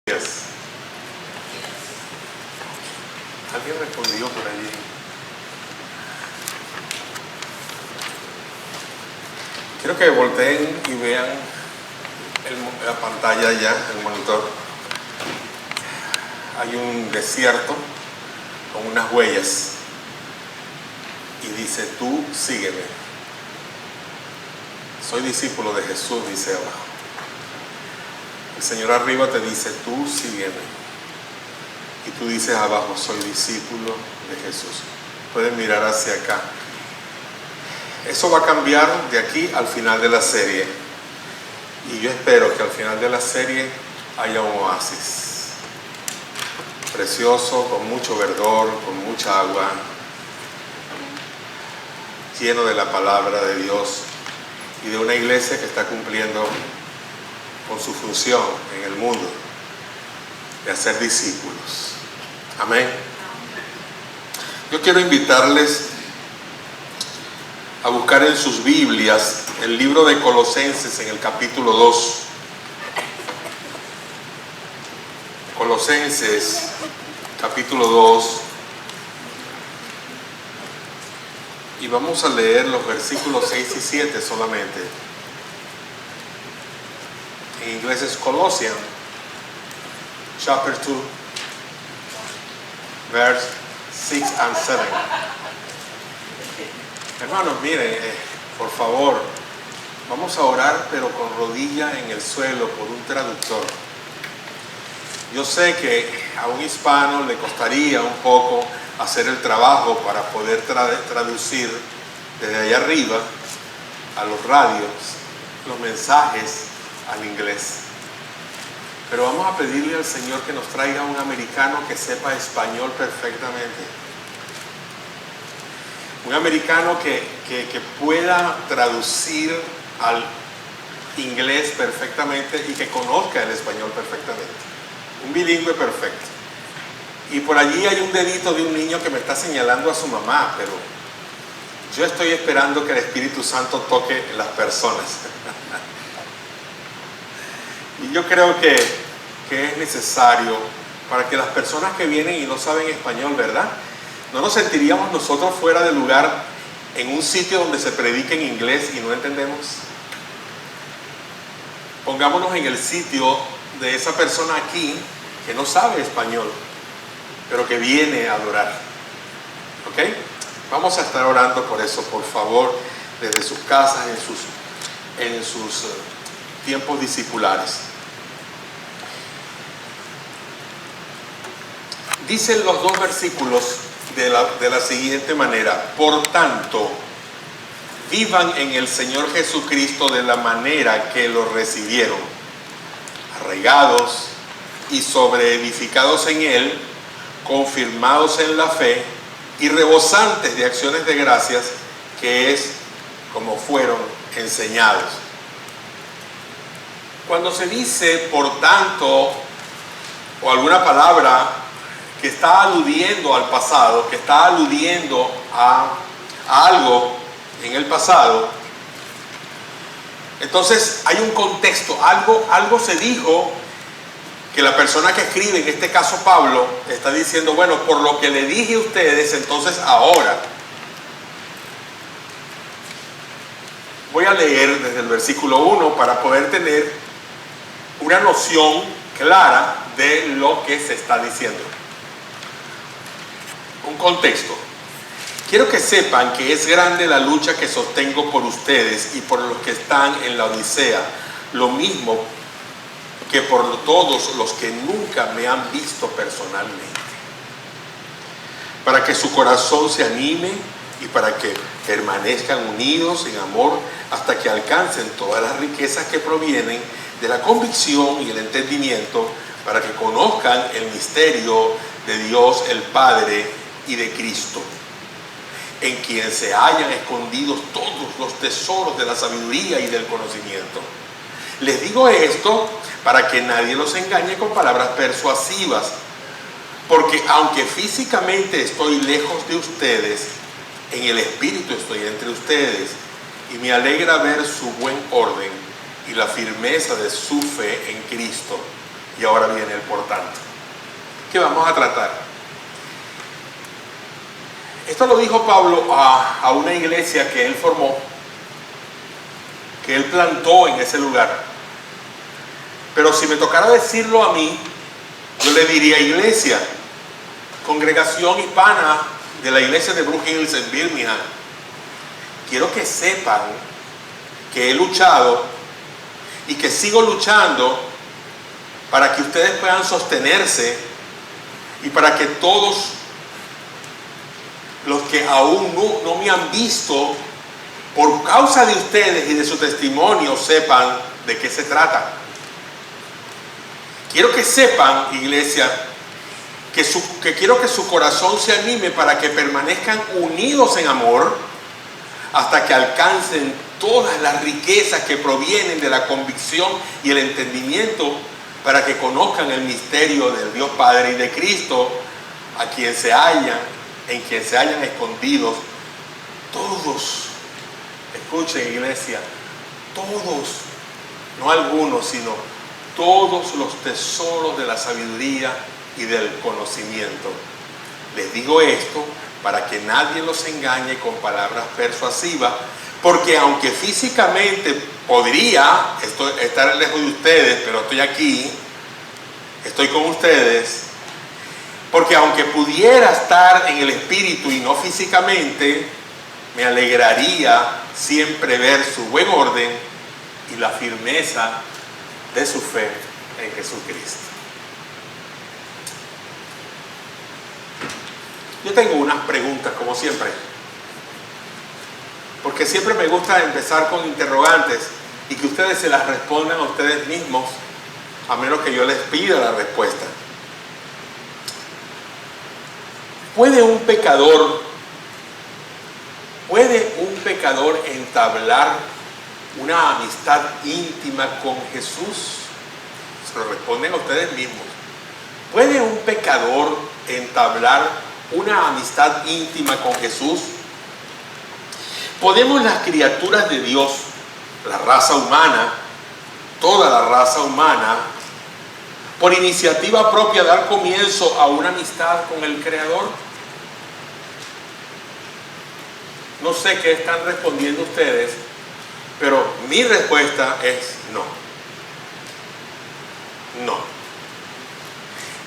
Alguien respondió por allí. Quiero que volteen y vean la pantalla ya, el monitor. Hay un desierto con unas huellas y dice: tú sígueme. Soy discípulo de Jesús, dice abajo. El Señor arriba te dice: tú sígueme. Y tú dices abajo: soy discípulo de Jesús. Pueden mirar hacia acá. Eso va a cambiar de aquí al final de la serie. Y yo espero que al final de la serie haya un oasis precioso, con mucho verdor, con mucha agua, lleno de la palabra de Dios y de una iglesia que está cumpliendo con su función en el mundo de hacer discípulos. Amén. Yo quiero invitarles a buscar en sus Biblias el libro de Colosenses en el capítulo 2. Colosenses, capítulo 2. Y vamos a leer los versículos 6 y 7 solamente. En inglés es Colossians, chapter 2, verse 6 and 7. Hermanos, miren, por favor, vamos a orar, pero con rodilla en el suelo por un traductor. Yo sé que a un hispano le costaría un poco hacer el trabajo para poder traducir desde allá arriba a los radios los mensajes al inglés. Pero vamos a pedirle al Señor que nos traiga un americano que sepa español perfectamente. Un americano que pueda traducir al inglés perfectamente y que conozca el español perfectamente. Un bilingüe perfecto. Y por allí hay un dedito de un niño que me está señalando a su mamá, pero yo estoy esperando que el Espíritu Santo toque las personas. Y yo creo que es necesario para que las personas que vienen y no saben español, ¿verdad? ¿No nos sentiríamos nosotros fuera de lugar en un sitio donde se predica en inglés y no entendemos? Pongámonos en el sitio de esa persona aquí que no sabe español, pero que viene a adorar. ¿Ok? Vamos a estar orando por eso, por favor, desde sus casas, en sus tiempos discipulares. Dicen los dos versículos de la siguiente manera: por tanto, vivan en el Señor Jesucristo de la manera que lo recibieron, arraigados y sobreedificados en Él, confirmados en la fe y rebosantes de acciones de gracias, que es como fueron enseñados. Cuando se dice por tanto o alguna palabra que está aludiendo al pasado, que está aludiendo a algo en el pasado, entonces hay un contexto, algo se dijo que la persona que escribe, en este caso Pablo, está diciendo: bueno, por lo que le dije a ustedes, entonces ahora. Voy a leer desde el versículo 1 para poder tener una noción clara de lo que se está diciendo. Un contexto. Quiero que sepan que es grande la lucha que sostengo por ustedes y por los que están en la Odisea, lo mismo que por todos los que nunca me han visto personalmente, para que su corazón se anime y para que permanezcan unidos en amor hasta que alcancen todas las riquezas que provienen de la convicción y el entendimiento, para que conozcan el misterio de Dios el Padre y de Cristo, en quien se hallan escondidos todos los tesoros de la sabiduría y del conocimiento. Les digo esto para que nadie los engañe con palabras persuasivas, porque aunque físicamente estoy lejos de ustedes, en el espíritu estoy entre ustedes, y me alegra ver su buen orden y la firmeza de su fe en Cristo. y ahora viene el por tanto. ¿Qué vamos a tratar? Esto lo dijo Pablo a una iglesia que él formó, que él plantó en ese lugar. Pero si me tocara decirlo a mí, yo le diría: iglesia, congregación hispana de la iglesia de Blue Hills en Birmingham, quiero que sepan que he luchado y que sigo luchando para que ustedes puedan sostenerse y para que todos los que aún no me han visto, por causa de ustedes y de su testimonio, sepan de qué se trata. Quiero que sepan, iglesia, que quiero que su corazón se anime para que permanezcan unidos en amor hasta que alcancen todas las riquezas que provienen de la convicción y el entendimiento, para que conozcan el misterio del Dios Padre y de Cristo, en quien se hayan escondidos todos. Escuchen, iglesia, todos, no algunos, sino todos los tesoros de la sabiduría y del conocimiento. Les digo esto para que nadie los engañe con palabras persuasivas, porque aunque físicamente podría estar lejos de ustedes, pero estoy aquí, estoy con ustedes, porque aunque pudiera estar en el espíritu y no físicamente, me alegraría siempre ver su buen orden y la firmeza de su fe en Jesucristo. Yo tengo unas preguntas, como siempre, porque siempre me gusta empezar con interrogantes y que ustedes se las respondan a ustedes mismos, a menos que yo les pida la respuesta. ¿Puede un pecador entablar una amistad íntima con Jesús? Se lo responden a ustedes mismos. ¿Puede un pecador entablar una amistad íntima con Jesús? ¿Podemos las criaturas de Dios, la raza humana, toda la raza humana, por iniciativa propia dar comienzo a una amistad con el Creador? No sé qué están respondiendo ustedes, pero mi respuesta es no. No.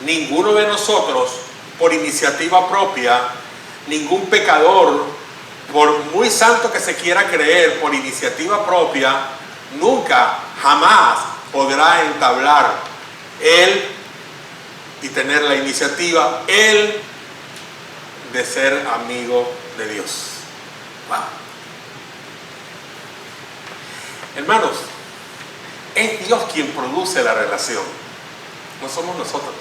Ninguno de nosotros, por iniciativa propia, ningún pecador, por muy santo que se quiera creer, por iniciativa propia, nunca, jamás podrá entablar él y tener la iniciativa, él, de ser amigo de Dios. Wow. Hermanos, es Dios quien produce la relación, no somos nosotros.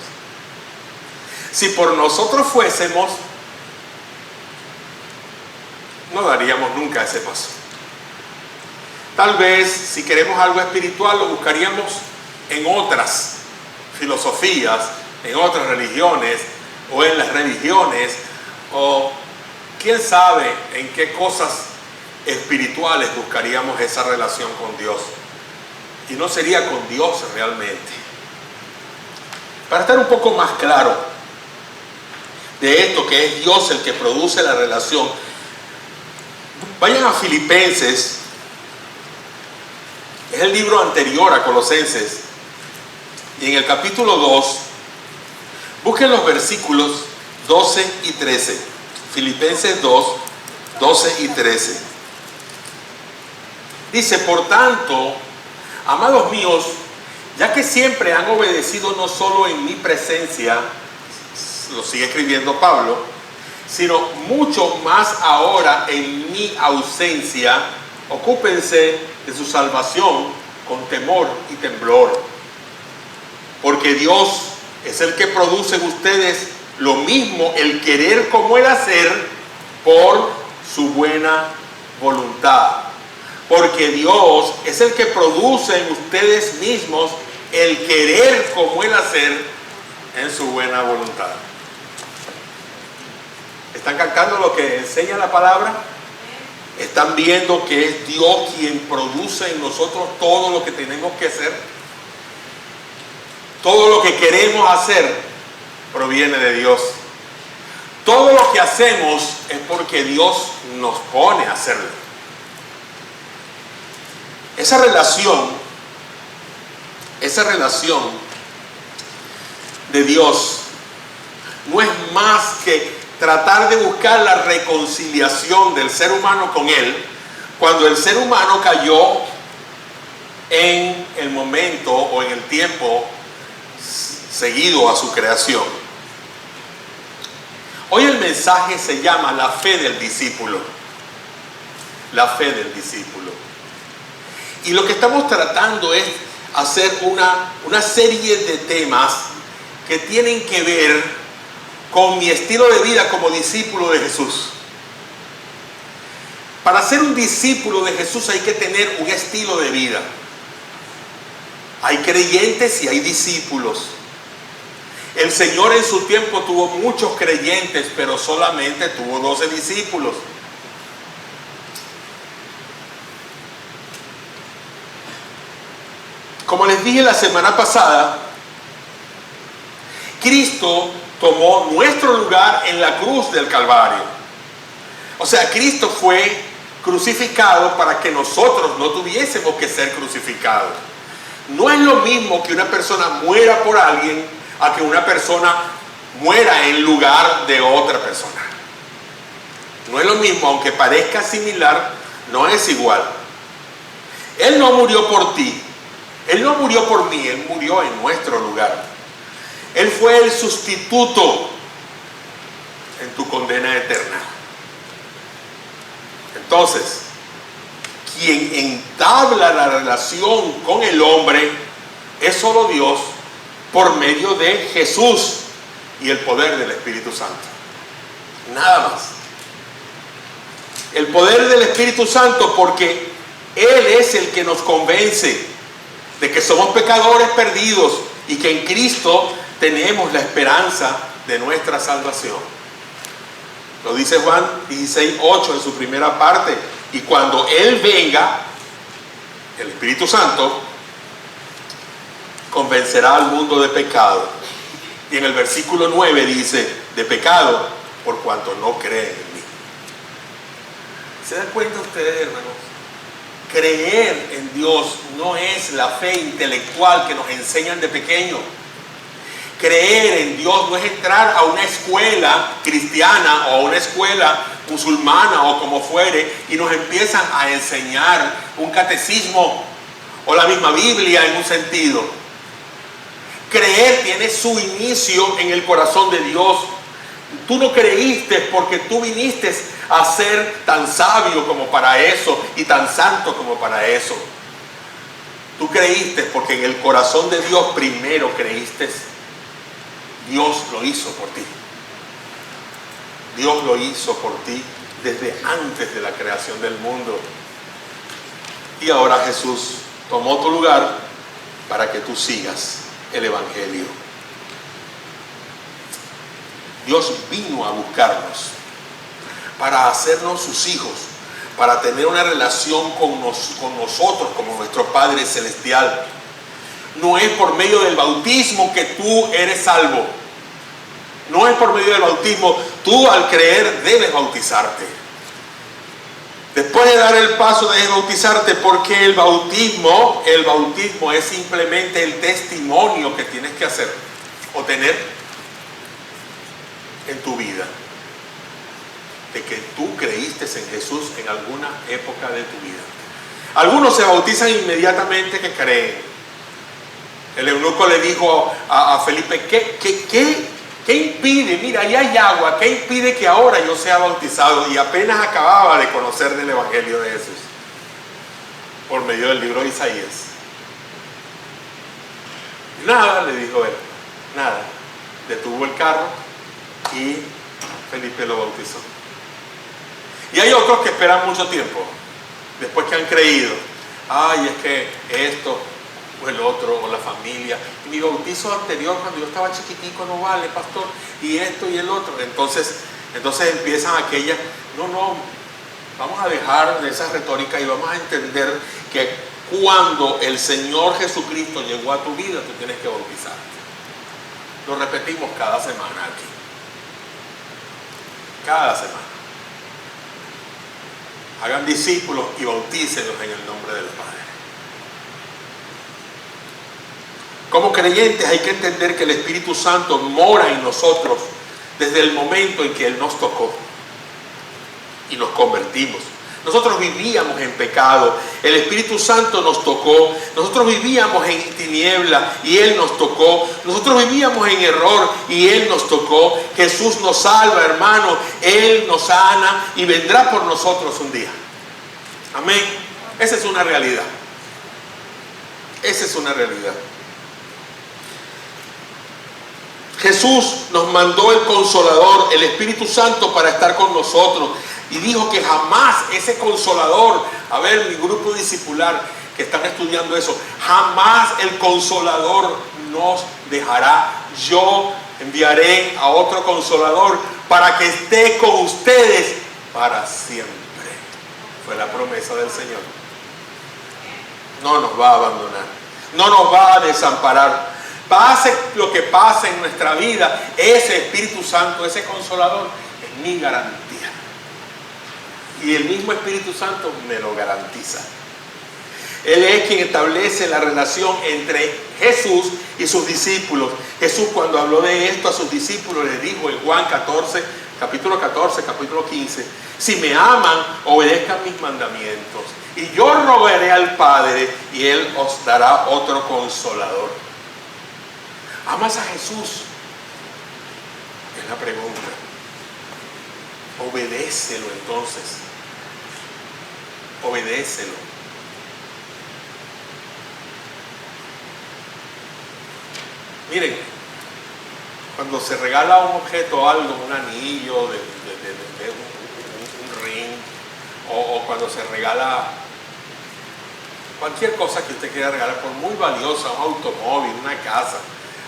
Si por nosotros fuésemos, no daríamos nunca ese paso. Tal vez, si queremos algo espiritual, lo buscaríamos en otras filosofías, en otras religiones, o en las religiones, o quién sabe en qué cosas espirituales buscaríamos esa relación con Dios. Y no sería con Dios realmente. Para estar un poco más claro de esto, que es Dios el que produce la relación, vayan a Filipenses, es el libro anterior a Colosenses, y en el capítulo 2, busquen los versículos 12 y 13. Filipenses 2, 12 y 13. Dice: por tanto, amados míos, ya que siempre han obedecido no solo en mi presencia, lo sigue escribiendo Pablo, sino mucho más ahora en mi ausencia, ocúpense de su salvación con temor y temblor. Porque Dios es el que produce en ustedes lo mismo el querer como el hacer por su buena voluntad. Porque Dios es el que produce en ustedes mismos el querer como el hacer en su buena voluntad. ¿Están captando lo que enseña la palabra? ¿Están viendo que es Dios quien produce en nosotros todo lo que tenemos que hacer? Todo lo que queremos hacer proviene de Dios. Todo lo que hacemos es porque Dios nos pone a hacerlo. Esa relación de Dios no es más que tratar de buscar la reconciliación del ser humano con Él cuando el ser humano cayó en el momento o en el tiempo seguido a su creación. Hoy el mensaje se llama la fe del discípulo. La fe del discípulo. Y lo que estamos tratando es hacer una serie de temas que tienen que ver con mi estilo de vida como discípulo de Jesús. Para ser un discípulo de Jesús hay que tener un estilo de vida. Hay creyentes y hay discípulos. El Señor en su tiempo tuvo muchos creyentes, pero solamente tuvo 12 discípulos. Como les dije la semana pasada, Cristo tomó nuestro lugar en la cruz del Calvario. O sea, Cristo fue crucificado para que nosotros no tuviésemos que ser crucificados. No es lo mismo que una persona muera por alguien a que una persona muera en lugar de otra persona. No es lo mismo, aunque parezca similar, no es igual. Él no murió por ti, Él no murió por mí, Él murió en nuestro lugar. Él fue el sustituto en tu condena eterna. Entonces, quien entabla la relación con el hombre es solo Dios por medio de Jesús y el poder del Espíritu Santo. Nada más. El poder del Espíritu Santo, porque Él es el que nos convence de que somos pecadores perdidos y que en Cristo tenemos la esperanza de nuestra salvación. Lo dice Juan 16:8 en su primera parte. Y cuando Él venga, el Espíritu Santo convencerá al mundo de pecado. Y en el versículo 9 dice, de pecado por cuanto no creen en mí. ¿Se dan cuenta ustedes, hermanos? Creer en Dios no es la fe intelectual que nos enseñan de pequeño. Creer en Dios no es entrar a una escuela cristiana o a una escuela musulmana o como fuere y nos empiezan a enseñar un catecismo o la misma Biblia en un sentido. Creer tiene su inicio en el corazón de Dios. Tú no creíste porque tú viniste a ser tan sabio como para eso y tan santo como para eso. Tú creíste porque en el corazón de Dios primero creíste. Dios lo hizo por ti. Dios lo hizo por ti desde antes de la creación del mundo. Y ahora Jesús tomó tu lugar para que tú sigas el Evangelio. Dios vino a buscarnos para hacernos sus hijos, para tener una relación con nosotros como nuestro Padre Celestial. No es por medio del bautismo que tú eres salvo. No es por medio del bautismo. Tú al creer debes bautizarte. Después de dar el paso debes bautizarte, porque el bautismo es simplemente el testimonio que tienes que hacer o tener en tu vida de que tú creíste en Jesús en alguna época de tu vida. Algunos se bautizan inmediatamente que creen. El eunuco le dijo a Felipe, ¿qué impide? Mira, ahí hay agua. ¿Qué impide que ahora yo sea bautizado? Y apenas acababa de conocer del Evangelio de Jesús por medio del libro de Isaías. Nada, le dijo él, nada. Detuvo el carro y Felipe lo bautizó. Y hay otros que esperan mucho tiempo, después que han creído. Ay, es que esto o el otro, o la familia. Y mi bautizo anterior, cuando yo estaba chiquitico, no vale, pastor. Y esto y el otro. Entonces empiezan aquellas, no, vamos a dejar de esa retórica y vamos a entender que cuando el Señor Jesucristo llegó a tu vida, tú tienes que bautizarte. Lo repetimos cada semana aquí. Cada semana. Hagan discípulos y bautícenlos en el nombre del Padre. Como creyentes hay que entender que el Espíritu Santo mora en nosotros desde el momento en que Él nos tocó y nos convertimos. Nosotros vivíamos en pecado, el Espíritu Santo nos tocó. Nosotros vivíamos en tiniebla y Él nos tocó. Nosotros vivíamos en error y Él nos tocó. Jesús nos salva, hermano. Él nos sana y vendrá por nosotros un día. Amén. Esa es una realidad. Esa es una realidad. Jesús nos mandó el Consolador, el Espíritu Santo, para estar con nosotros. Y dijo que jamás ese Consolador, a ver, mi grupo discipular que están estudiando eso, jamás el Consolador nos dejará. Yo enviaré a otro Consolador para que esté con ustedes para siempre. Fue la promesa del Señor. No nos va a abandonar, no nos va a desamparar. Pase lo que pase en nuestra vida, ese Espíritu Santo, ese Consolador, es mi garantía. Y el mismo Espíritu Santo me lo garantiza. Él es quien establece la relación entre Jesús y sus discípulos. Jesús, cuando habló de esto a sus discípulos, les dijo en Juan 14, capítulo 14, capítulo 15, si me aman, obedezcan mis mandamientos. Y yo rogaré al Padre y Él os dará otro Consolador. ¿Amas a Jesús? Es la pregunta. Obedécelo entonces. Obedécelo. Miren, cuando se regala un objeto, algo, un anillo, un ring, o cuando se regala cualquier cosa que usted quiera regalar, por muy valiosa, un automóvil, una casa,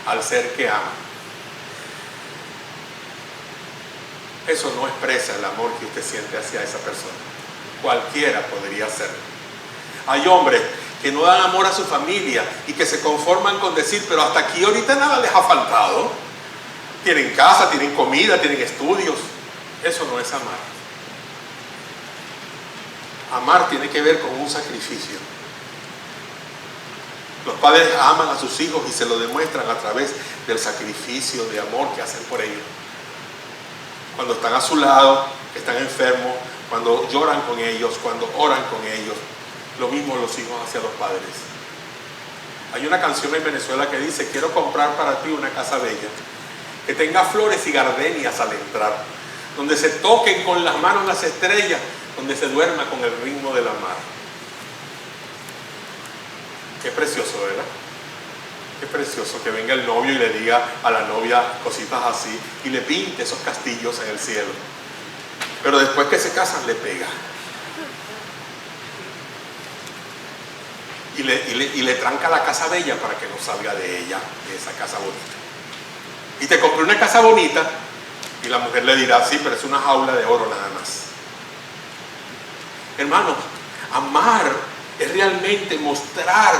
al ser que ama. Eso no expresa el amor que usted siente hacia esa persona. Cualquiera podría hacerlo. Hay hombres que no dan amor a su familia y que se conforman con decir, pero hasta aquí ahorita nada les ha faltado. Tienen casa, tienen comida, tienen estudios. Eso no es amar. Amar tiene que ver con un sacrificio. Los padres aman a sus hijos y se lo demuestran a través del sacrificio de amor que hacen por ellos. Cuando están a su lado, están enfermos, cuando lloran con ellos, cuando oran con ellos. Lo mismo los hijos hacia los padres. Hay una canción en Venezuela que dice, quiero comprar para ti una casa bella, que tenga flores y gardenias al entrar, donde se toquen con las manos las estrellas, donde se duerma con el ritmo de la mar. Qué precioso, ¿verdad? Qué precioso que venga el novio y le diga a la novia cositas así y le pinte esos castillos en el cielo. Pero después que se casan le pega. Y le tranca la casa bella para que no salga de ella, de esa casa bonita. Y te compré una casa bonita y la mujer le dirá, sí, pero es una jaula de oro nada más. Hermanos, amar es realmente mostrar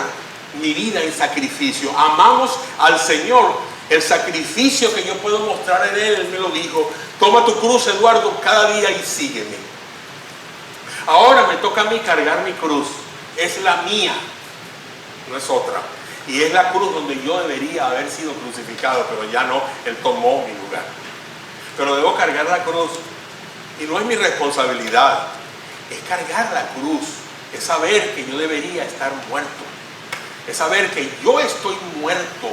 mi vida en sacrificio. Amamos al Señor. El sacrificio que yo puedo mostrar en Él me lo dijo. Toma tu cruz, Eduardo, cada día y sígueme. Ahora me toca a mí cargar mi cruz. Es la mía, no es otra. Y es la cruz donde yo debería haber sido crucificado, pero ya no, Él tomó mi lugar. Pero debo cargar la cruz. Y no es mi responsabilidad, es cargar la cruz. Es saber que yo debería estar muerto. Es saber que yo estoy muerto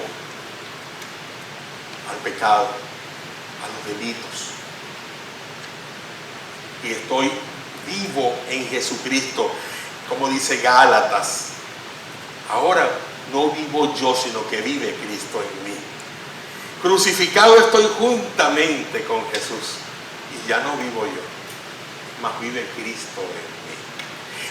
al pecado, a los delitos. Y estoy vivo en Jesucristo, como dice Gálatas. Ahora no vivo yo, sino que vive Cristo en mí. Crucificado estoy juntamente con Jesús. Y ya no vivo yo, mas vive Cristo en mí.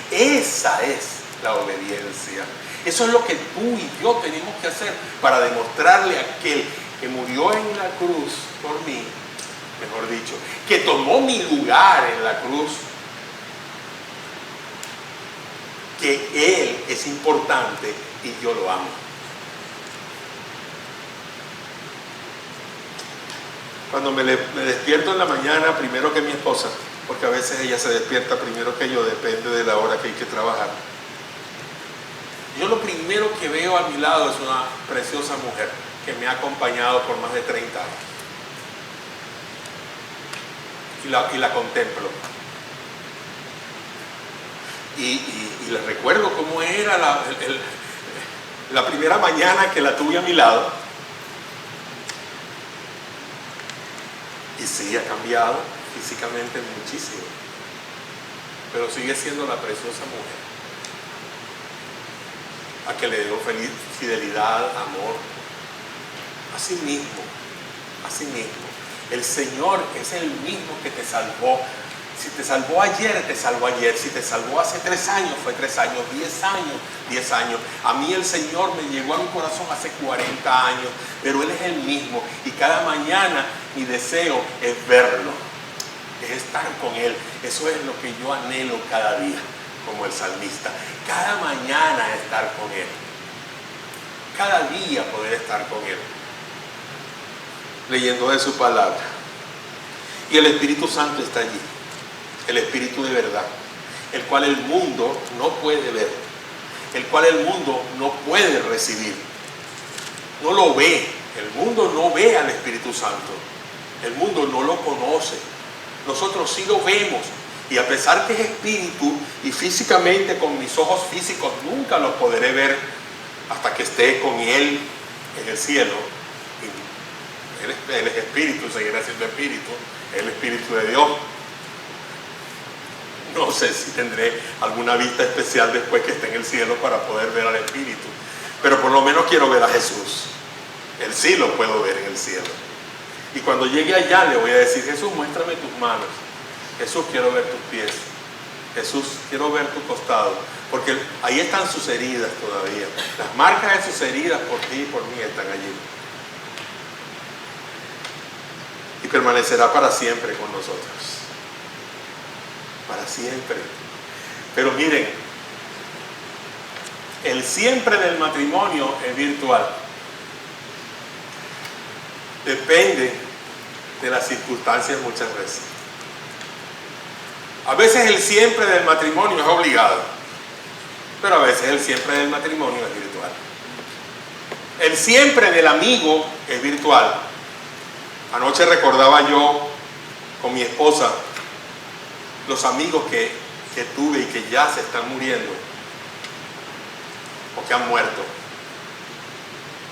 Esa es la obediencia. Eso es lo que tú y yo tenemos que hacer para demostrarle a aquel que murió en la cruz por mí, mejor dicho, que tomó mi lugar en la cruz, que Él es importante y yo lo amo. Cuando me despierto en la mañana, primero que mi esposa, porque a veces ella se despierta primero que yo, depende de la hora que hay que trabajar. Yo lo primero que veo a mi lado es una preciosa mujer que me ha acompañado por más de 30 años. Y la contemplo. Y le recuerdo cómo era la primera mañana que la tuve a mi lado. Y sí, ha cambiado físicamente muchísimo. Pero sigue siendo la preciosa mujer a que le dio fidelidad, amor. Así mismo. El Señor es el mismo que te salvó. Si te salvó ayer, te salvó ayer. Si te salvó hace 3 años, fue 3 años. 10 años, 10 años. A mí el Señor me llegó a mi corazón hace 40 años. Pero Él es el mismo. Y cada mañana mi deseo es verlo. Es estar con Él. Eso es lo que yo anhelo cada día, como el salmista. Cada mañana estar con Él. Cada día poder estar con Él. Leyendo de su palabra. Y el Espíritu Santo está allí. El Espíritu de verdad. El cual el mundo no puede ver. El cual el mundo no puede recibir. No lo ve. El mundo no ve al Espíritu Santo. El mundo no lo conoce. Nosotros sí lo vemos. Y a pesar que es espíritu y físicamente con mis ojos físicos nunca lo podré ver hasta que esté con Él en el cielo. Él es espíritu, seguirá siendo espíritu, el Espíritu de Dios. No sé si tendré alguna vista especial después que esté en el cielo para poder ver al Espíritu, pero por lo menos quiero ver a Jesús. Él sí lo puedo ver en el cielo. Y cuando llegue allá le voy a decir: Jesús, muéstrame tus manos. Jesús, quiero ver tus pies. Jesús, quiero ver tu costado. Porque ahí están sus heridas todavía. Las marcas de sus heridas por ti y por mí están allí. Y permanecerá para siempre con nosotros. Para siempre. Pero miren, el siempre del matrimonio es virtual. Depende de las circunstancias muchas veces. A veces el siempre del matrimonio es obligado, pero a veces el siempre del matrimonio es virtual. El siempre del amigo es virtual. Anoche recordaba yo con mi esposa los amigos que tuve y que ya se están muriendo o que han muerto.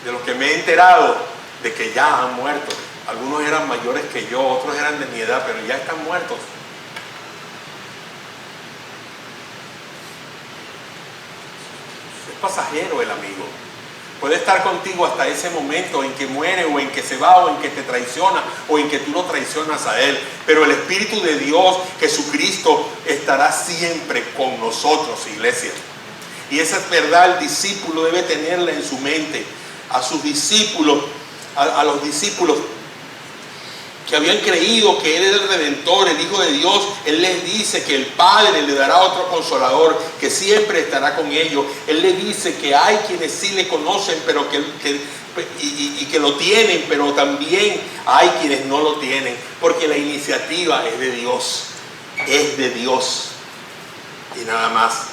De los que me he enterado de que ya han muerto. Algunos eran mayores que yo, otros eran de mi edad, pero ya están muertos. Es pasajero el amigo. Puede estar contigo hasta ese momento en que muere o en que se va o en que te traiciona o en que tú lo traicionas a Él. Pero el Espíritu de Dios, Jesucristo, estará siempre con nosotros, iglesia. Y esa es verdad, el discípulo debe tenerla en su mente. A sus discípulos, a los discípulos que habían creído que Él era el Redentor, el Hijo de Dios, Él les dice que el Padre le dará otro Consolador que siempre estará con ellos. Él les dice que hay quienes sí le conocen pero que lo tienen, pero también hay quienes no lo tienen, porque la iniciativa es de Dios, y nada más.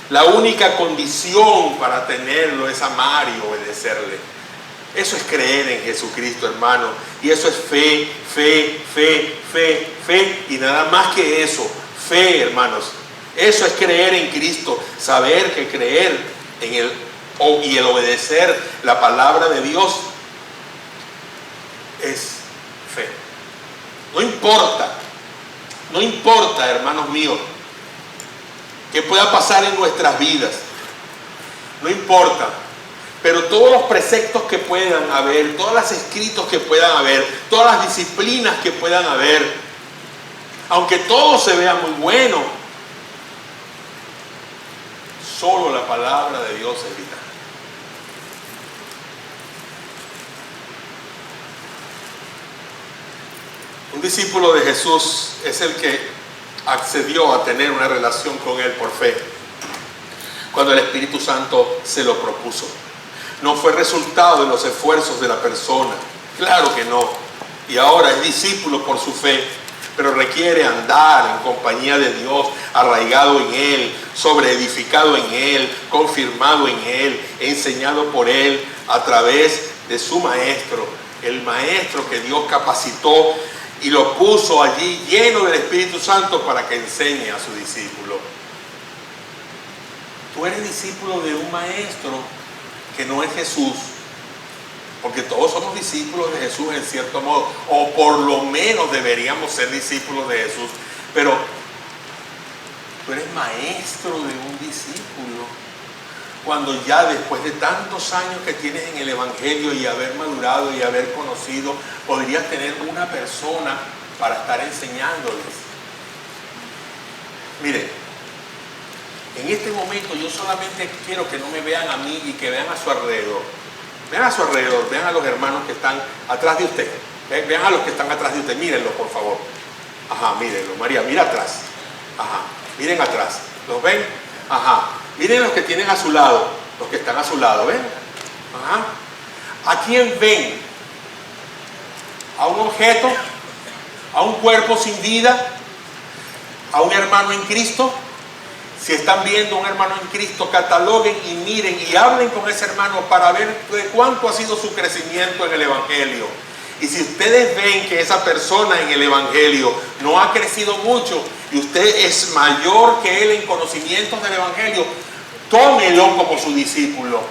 La única condición para tenerlo es amar y obedecerle. Eso es creer en Jesucristo, hermano. Y eso es fe, y nada más que eso, fe, hermanos. Eso es creer en Cristo, saber que creer en Él y el obedecer la palabra de Dios es fe. No importa, hermanos míos, que pueda pasar en nuestras vidas. No importa. Pero todos los preceptos que puedan haber, todos los escritos que puedan haber, todas las disciplinas que puedan haber, aunque todo se vea muy bueno, solo la palabra de Dios es vital. Un discípulo de Jesús es el que accedió a tener una relación con Él por fe cuando el Espíritu Santo se lo propuso. No fue resultado de los esfuerzos de la persona, claro que no. Y ahora es discípulo por su fe, pero requiere andar en compañía de Dios, arraigado en Él, sobreedificado en Él, confirmado en Él, enseñado por Él a través de su maestro, el maestro que Dios capacitó y lo puso allí lleno del Espíritu Santo para que enseñe a su discípulo. Tú eres discípulo de un maestro que no es Jesús, porque todos somos discípulos de Jesús en cierto modo, o por lo menos deberíamos ser discípulos de Jesús, pero tú eres maestro de un discípulo cuando ya después de tantos años que tienes en el Evangelio y haber madurado y haber conocido, podrías tener una persona para estar enseñándoles. Miren, en este momento yo solamente quiero que no me vean a mí y que vean a su alrededor. Vean a su alrededor, vean a los hermanos que están atrás de usted. Vean a los que están atrás de usted, mírenlo por favor. Ajá, mírenlo. María, mira atrás. Ajá, miren atrás. ¿Los ven? Ajá. Miren los que tienen a su lado, los que están a su lado, ¿ven? Ajá. ¿A quién ven? ¿A un objeto? ¿A un cuerpo sin vida? ¿A un hermano en Cristo? Si están viendo a un hermano en Cristo, cataloguen y miren y hablen con ese hermano para ver de cuánto ha sido su crecimiento en el Evangelio. Y si ustedes ven que esa persona en el Evangelio no ha crecido mucho y usted es mayor que él en conocimientos del Evangelio, tómelo como su discípulo.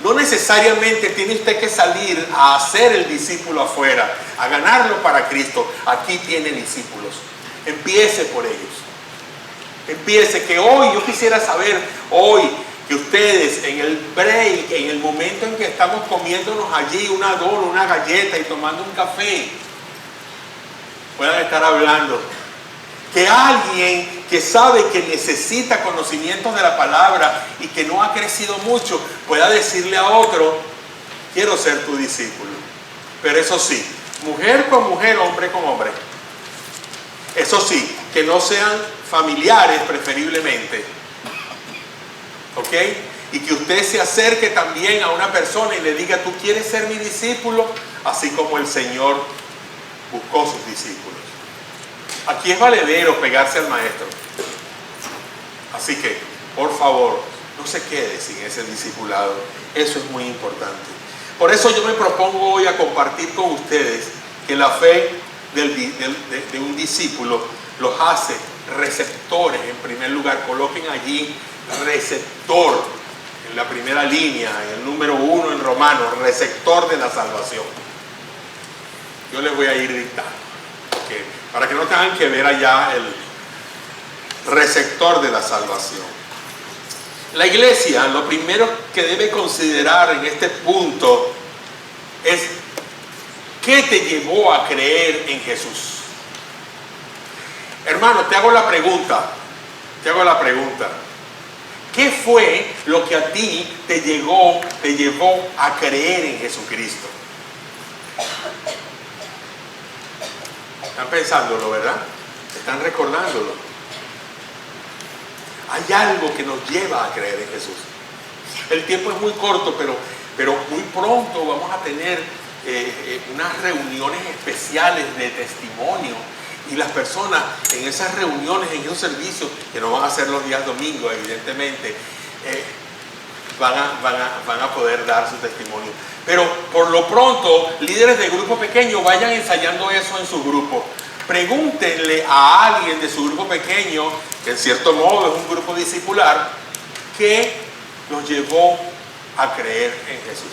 No necesariamente tiene usted que salir a hacer el discípulo afuera, a ganarlo para Cristo. Aquí tiene discípulos. Empiece por ellos. Empiece, que hoy, yo quisiera saber hoy que ustedes en el break, en el momento en que estamos comiéndonos allí una dona, una galleta y tomando un café, puedan estar hablando. Que alguien que sabe que necesita conocimientos de la palabra y que no ha crecido mucho, pueda decirle a otro, quiero ser tu discípulo. Pero eso sí, mujer con mujer, hombre con hombre. Eso sí, que no sean familiares preferiblemente, ¿ok? Y que usted se acerque también a una persona y le diga, ¿tú quieres ser mi discípulo? Así como el Señor buscó sus discípulos. Aquí es valedero pegarse al maestro. Así que, por favor, no se quede sin ese discipulado. Eso es muy importante. Por eso yo me propongo hoy a compartir con ustedes que la fe de un discípulo los hace receptores en primer lugar. Coloquen allí receptor en la primera línea, en el número 1 en Romanos, receptor de la salvación. Yo les voy a ir dictando, ¿okay? Para que no tengan que ver allá el receptor de la salvación. La iglesia, lo primero que debe considerar en este punto es ¿qué te llevó a creer en Jesús? Hermano, te hago la pregunta. ¿Qué fue lo que a ti te llevó a creer en Jesucristo? Están pensándolo, ¿verdad? Están recordándolo. Hay algo que nos lleva a creer en Jesús. El tiempo es muy corto, pero muy pronto vamos a tener unas reuniones especiales de testimonio. Y las personas en esas reuniones, en esos servicios, que no van a ser los días domingos, evidentemente, van a poder dar su testimonio. Pero por lo pronto, líderes de grupo pequeño, vayan ensayando eso en su grupo. Pregúntenle a alguien de su grupo pequeño, que en cierto modo es un grupo discipular, ¿qué los llevó a creer en Jesús?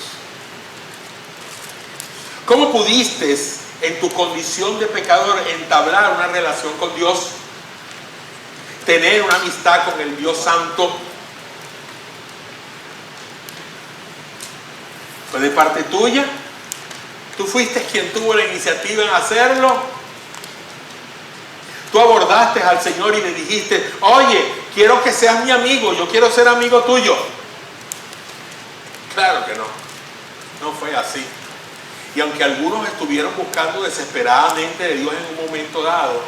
¿Cómo pudiste en tu condición de pecador entablar una relación con Dios, tener una amistad con el Dios Santo? ¿Fue de parte tuya? ¿Tú fuiste quien tuvo la iniciativa en hacerlo? ¿Tú abordaste al Señor y le dijiste, oye, quiero que seas mi amigo, yo quiero ser amigo tuyo? Claro que no, no fue así. Y aunque algunos estuvieron buscando desesperadamente de Dios en un momento dado,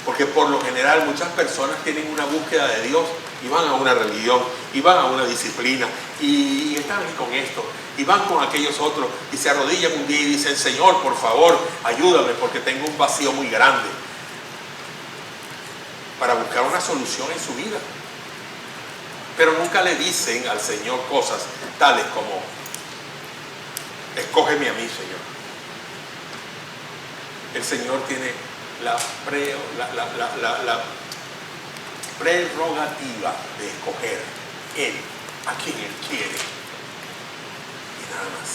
Porque por lo general muchas personas tienen una búsqueda de Dios y van a una religión, y van a una disciplina, y están con esto, y van con aquellos otros, y se arrodillan un día y dicen: Señor, por favor, ayúdame porque tengo un vacío muy grande, para buscar una solución en su vida. Pero nunca le dicen al Señor cosas tales como: escógeme a mí, Señor. El Señor tiene la prerrogativa de escoger Él, a quien Él quiere, y nada más.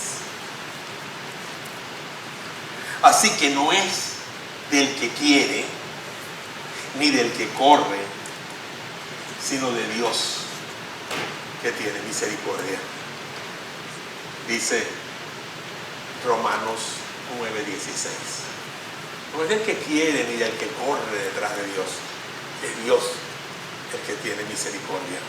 Así que no es del que quiere ni del que corre, sino de Dios, que tiene misericordia. Dice Romanos 9:16. No es del que quiere ni del que corre detrás de Dios. Es Dios el que tiene misericordia.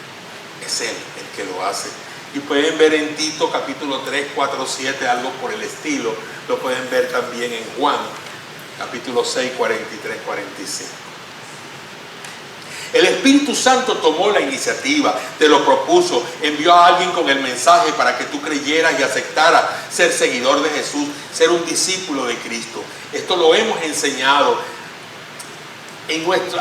Es Él el que lo hace. Y pueden ver en Tito capítulo 3, 4, 7, algo por el estilo. Lo pueden ver también en Juan capítulo 6, 43, 45. El Espíritu Santo tomó la iniciativa, te lo propuso, envió a alguien con el mensaje para que tú creyeras y aceptaras ser seguidor de Jesús, ser un discípulo de Cristo. Esto lo hemos enseñado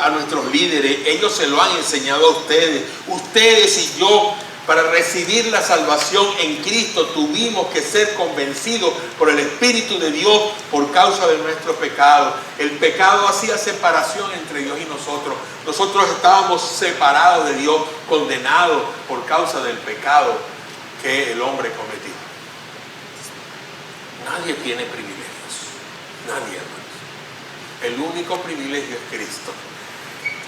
a nuestros líderes, ellos se lo han enseñado a ustedes. Ustedes y yo, para recibir la salvación en Cristo, tuvimos que ser convencidos por el Espíritu de Dios por causa de nuestro pecado. El pecado hacía separación entre Dios y nosotros. Nosotros estábamos separados de Dios, condenados por causa del pecado que el hombre cometió. Nadie tiene privilegios. Nadie, hermanos. El único privilegio es Cristo.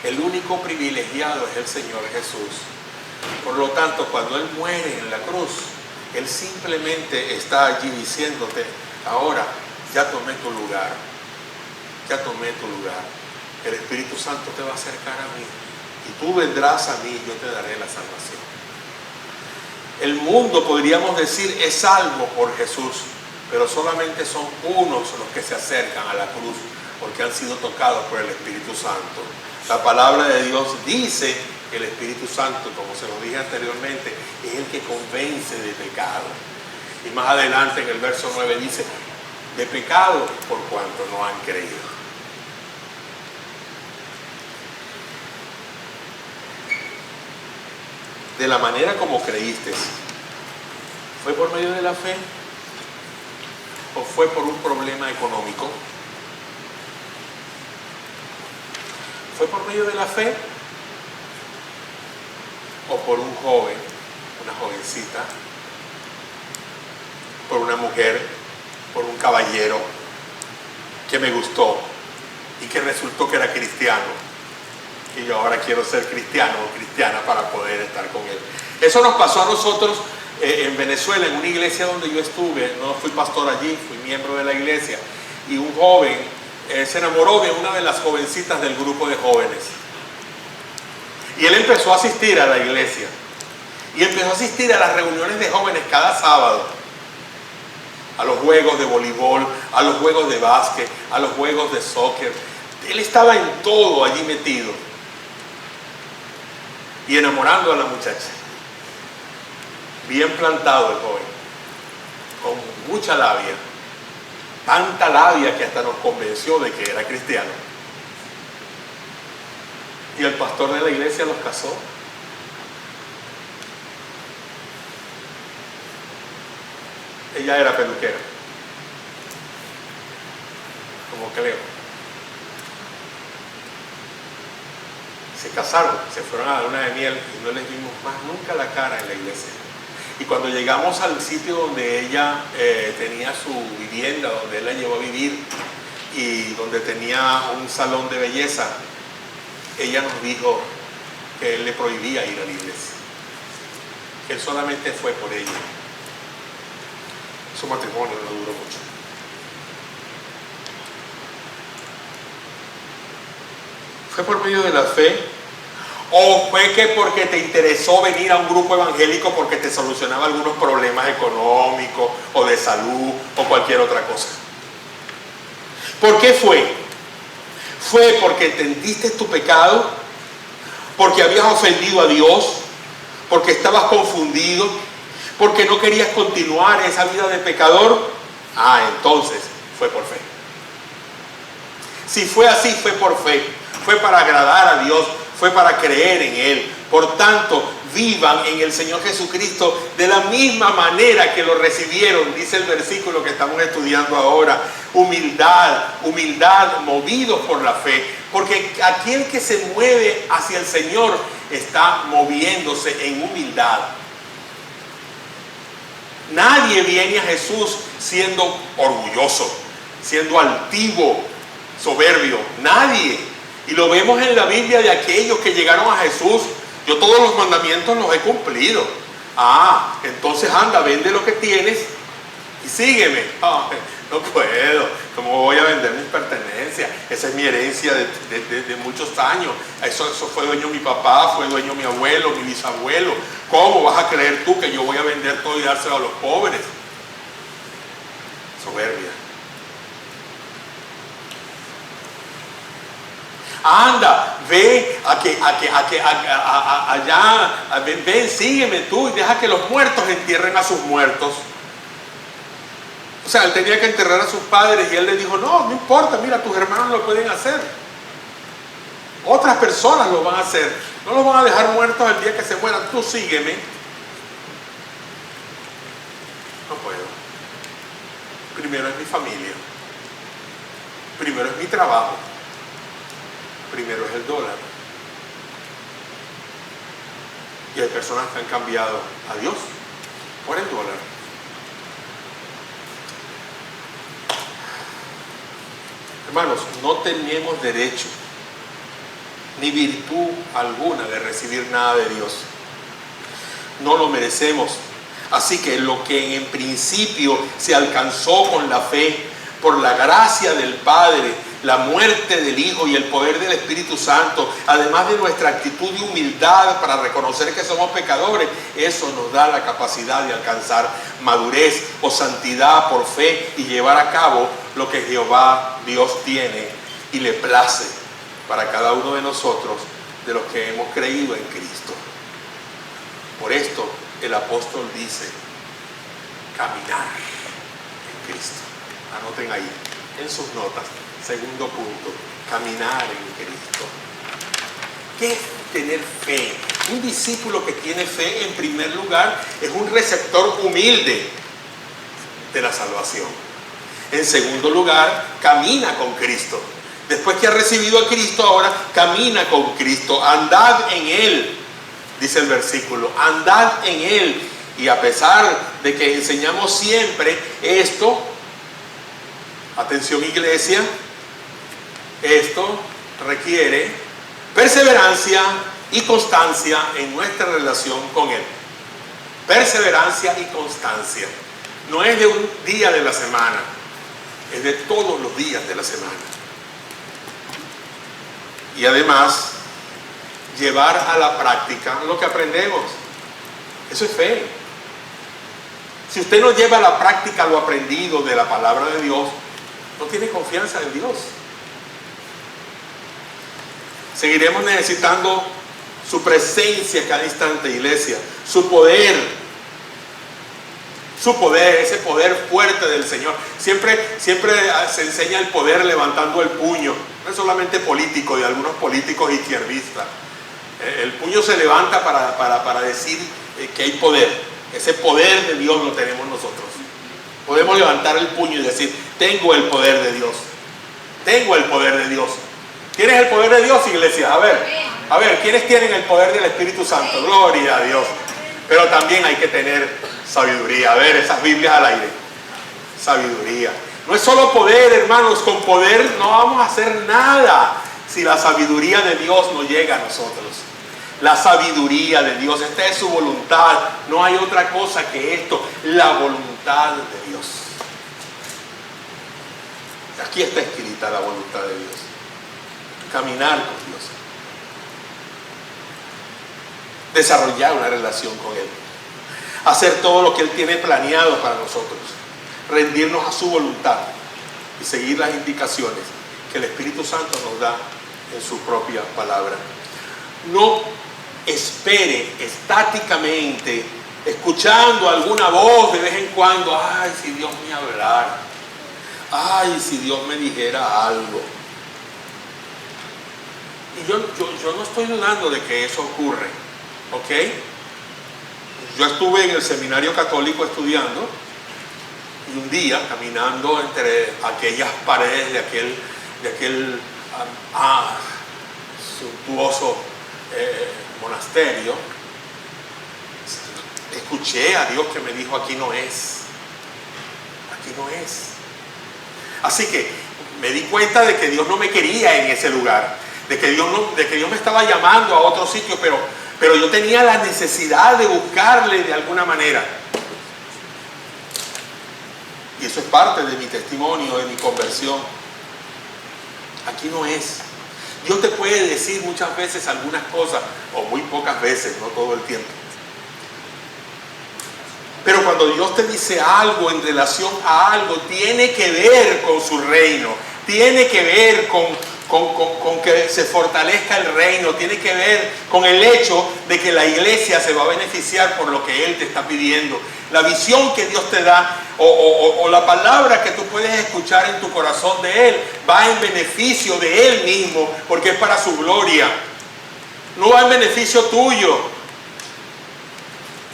El único privilegiado es el Señor Jesús. Por lo tanto, cuando Él muere en la cruz, Él simplemente está allí diciéndote: ahora ya tomé tu lugar, ya tomé tu lugar. El Espíritu Santo te va a acercar a mí y tú vendrás a mí y yo te daré la salvación. El mundo, podríamos decir, es salvo por Jesús, pero solamente son unos los que se acercan a la cruz porque han sido tocados por el Espíritu Santo. La palabra de Dios dice que el Espíritu Santo, como se lo dije anteriormente, es el que convence de pecado. Y más adelante en el verso 9 dice: de pecado por cuanto no han creído. De la manera como creíste, ¿fue por medio de la fe o fue por un problema económico? ¿Fue por medio de la fe o por un joven, una jovencita, por una mujer, por un caballero que me gustó y que resultó que era cristiano y yo ahora quiero ser cristiano o cristiana para poder estar con él? Eso nos pasó a nosotros en Venezuela, en una iglesia donde yo estuve. No fui pastor allí, fui miembro de la iglesia, y un joven se enamoró de una de las jovencitas del grupo de jóvenes. Y él empezó a asistir a la iglesia. Y empezó a asistir a las reuniones de jóvenes cada sábado. A los juegos de voleibol, a los juegos de básquet, a los juegos de soccer. Él estaba en todo allí metido. Y enamorando a la muchacha. Bien plantado el joven. Con mucha labia. Tanta labia que hasta nos convenció de que era cristiano. Y el pastor de la iglesia los casó. Ella era peluquera, como Cleo. Se casaron, se fueron a la luna de miel y no les vimos más nunca la cara en la iglesia. Y cuando llegamos al sitio donde ella tenía su vivienda, donde él la llevó a vivir y donde tenía un salón de belleza, ella nos dijo que él le prohibía ir a la iglesia, que él solamente fue por ella. Su matrimonio no duró mucho. ¿Fue por medio de la fe? ¿O fue que porque te interesó venir a un grupo evangélico porque te solucionaba algunos problemas económicos o de salud o cualquier otra cosa? ¿Por qué fue? ¿Fue porque entendiste tu pecado? ¿Porque habías ofendido a Dios? ¿Porque estabas confundido? ¿Porque no querías continuar esa vida de pecador? Entonces fue por fe. Si fue así, fue por fe. Fue para agradar a Dios, fue para creer en Él. Por tanto, vivan en el Señor Jesucristo de la misma manera que lo recibieron, dice el versículo que estamos estudiando ahora. Humildad, movidos por la fe. Porque aquel que se mueve hacia el Señor está moviéndose en humildad. Nadie viene a Jesús siendo orgulloso, siendo altivo, soberbio. Nadie. Y lo vemos en la Biblia de aquellos que llegaron a Jesús. Yo todos los mandamientos los he cumplido. Entonces anda, vende lo que tienes y sígueme. No puedo. ¿Cómo voy a vender mis pertenencias? Esa es mi herencia de muchos años. Eso fue dueño mi papá, fue dueño mi abuelo, mi bisabuelo. ¿Cómo vas a creer tú que yo voy a vender todo y dárselo a los pobres? Soberbia. Anda, ve allá, ven, sígueme tú y deja que los muertos entierren a sus muertos. O sea, él tenía que enterrar a sus padres y él le dijo, no importa, mira, tus hermanos lo pueden hacer. Otras personas lo van a hacer. No los van a dejar muertos el día que se mueran. Tú sígueme. No puedo. Primero es mi familia. Primero es mi trabajo. Primero es el dólar. Y hay personas que han cambiado a Dios por el dólar. Hermanos, no tenemos derecho ni virtud alguna de recibir nada de Dios. No lo merecemos. Así que lo que en principio se alcanzó con la fe, por la gracia del Padre, la muerte del Hijo y el poder del Espíritu Santo, además de nuestra actitud de humildad para reconocer que somos pecadores, eso nos da la capacidad de alcanzar madurez o santidad por fe y llevar a cabo lo que Jehová Dios tiene y le place para cada uno de nosotros, de los que hemos creído en Cristo. Por esto el apóstol dice, caminar en Cristo. Anoten ahí en sus notas. Segundo punto, caminar en Cristo. ¿Qué es tener fe? Un discípulo que tiene fe, en primer lugar, es un receptor humilde de la salvación. En segundo lugar, camina con Cristo. Después que ha recibido a Cristo, ahora camina con Cristo. Andad en Él, dice el versículo. Andad en Él. Y a pesar de que enseñamos siempre esto, atención iglesia, esto requiere perseverancia y constancia en nuestra relación con Él. Perseverancia y constancia. No es de un día de la semana, es de todos los días de la semana. Y además, llevar a la práctica lo que aprendemos. Eso es fe. Si usted no lleva a la práctica lo aprendido de la palabra de Dios, no tiene confianza en Dios. Seguiremos necesitando su presencia cada instante, iglesia, su poder, ese poder fuerte del Señor. Siempre se enseña el poder levantando el puño. No es solamente político, de algunos políticos izquierdistas. El puño se levanta para decir que hay poder. Ese poder de Dios lo tenemos nosotros. Podemos levantar el puño y decir, tengo el poder de Dios. Tengo el poder de Dios. ¿Tienes el poder de Dios, iglesia? A ver, ¿quiénes tienen el poder del Espíritu Santo? Gloria a Dios. Pero también hay que tener sabiduría. A ver, esas Biblias al aire. Sabiduría. No es solo poder, hermanos. Con poder no vamos a hacer nada si la sabiduría de Dios no llega a nosotros. La sabiduría de Dios, esta es su voluntad. No hay otra cosa que esto, la voluntad de Dios. Aquí está escrita la voluntad de Dios. Caminar con Dios. Desarrollar una relación con Él. Hacer todo lo que Él tiene planeado para nosotros. Rendirnos a su voluntad y seguir las indicaciones que el Espíritu Santo nos da en su propia palabra. No espere estáticamente, escuchando alguna voz de vez en cuando, ay, si Dios me hablara, ay, si Dios me dijera algo. Y yo no estoy dudando de que eso ocurre, ¿ok? Yo estuve en el seminario católico estudiando, y un día, caminando entre aquellas paredes de aquel suntuoso monasterio, escuché a Dios que me dijo, aquí no es. Así que me di cuenta de que Dios no me quería en ese lugar, de que Dios me estaba llamando a otro sitio, pero yo tenía la necesidad de buscarle de alguna manera. Y eso es parte de mi testimonio, de mi conversión. Aquí no es. Dios te puede decir muchas veces algunas cosas, o muy pocas veces, no todo el tiempo. Pero cuando Dios te dice algo en relación a algo, tiene que ver con su reino, tiene que ver con que se fortalezca el reino, tiene que ver con el hecho de que la iglesia se va a beneficiar por lo que Él te está pidiendo. La visión que Dios te da o la palabra que tú puedes escuchar en tu corazón de Él va en beneficio de Él mismo, porque es para su gloria. No va en beneficio tuyo.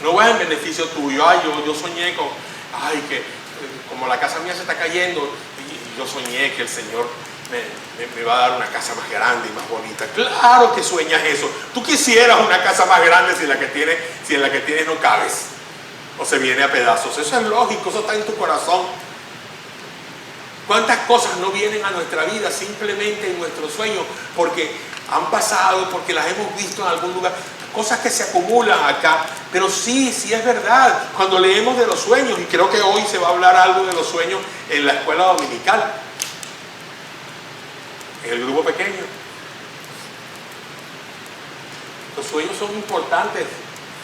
No va en beneficio tuyo. Ay, yo soñé que como la casa mía se está cayendo, y yo soñé que el Señor me va a dar una casa más grande y más bonita. Claro que sueñas eso. Tú quisieras una casa más grande si en la que tienes no cabes o se viene a pedazos. Eso es lógico, eso está en tu corazón. ¿Cuántas cosas no vienen a nuestra vida simplemente en nuestros sueños porque han pasado, porque las hemos visto en algún lugar? Cosas que se acumulan acá, pero sí es verdad. Cuando leemos de los sueños, y creo que hoy se va a hablar algo de los sueños en la escuela dominical, en el grupo pequeño. Los sueños son importantes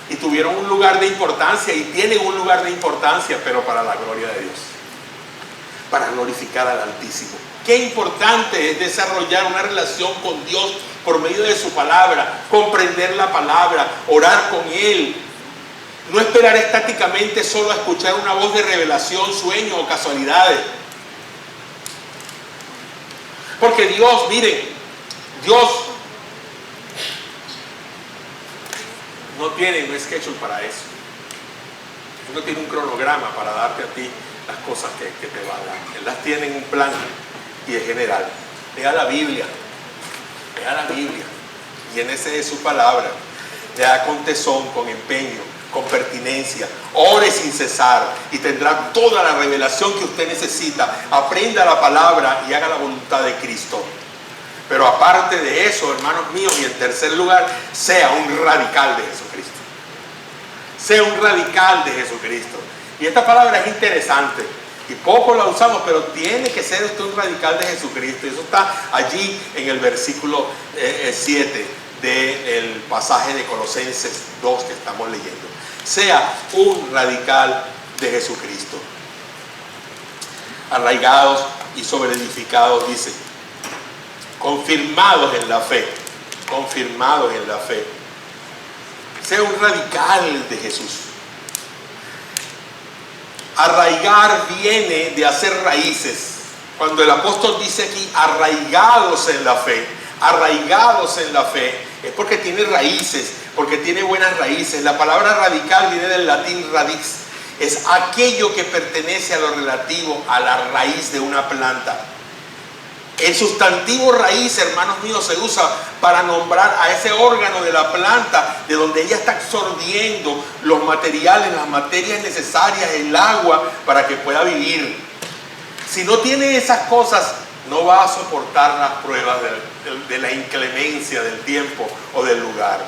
y tuvieron un lugar de importancia y tienen un lugar de importancia, pero para la gloria de Dios, para glorificar al Altísimo. Qué importante es desarrollar una relación con Dios por medio de su palabra, comprender la palabra, orar con Él. No esperar estáticamente solo a escuchar una voz de revelación, sueño o casualidades. Porque Dios, miren, Dios no tiene un schedule para eso. No tiene un cronograma para darte a ti las cosas que te va a dar. Él las tiene en un plan y es general. Lea la Biblia. Lea la Biblia. Llénese de su palabra. Lea con tesón, con empeño, con pertinencia. Ore sin cesar y tendrá toda la revelación que usted necesita. Aprenda la palabra y haga la voluntad de Cristo. Pero aparte de eso, hermanos míos, y en tercer lugar, sea un radical de Jesucristo. Sea un radical de Jesucristo. Y esta palabra es interesante. Y poco la usamos, pero tiene que ser usted un radical de Jesucristo. Y eso está allí en el versículo 7 del pasaje de Colosenses 2 que estamos leyendo. Sea un radical de Jesucristo. Arraigados y sobreedificados, dice. Confirmados en la fe. Confirmados en la fe. Sea un radical de Jesús. Arraigar viene de hacer raíces. Cuando el apóstol dice aquí arraigados en la fe, es porque tiene raíces, porque tiene buenas raíces. La palabra radical viene del latín radix, es aquello que pertenece a lo relativo a la raíz de una planta. El sustantivo raíz, hermanos míos, se usa para nombrar a ese órgano de la planta de donde ella está absorbiendo los materiales, las materias necesarias, el agua para que pueda vivir. Si no tiene esas cosas, no va a soportar las pruebas de la inclemencia del tiempo o del lugar.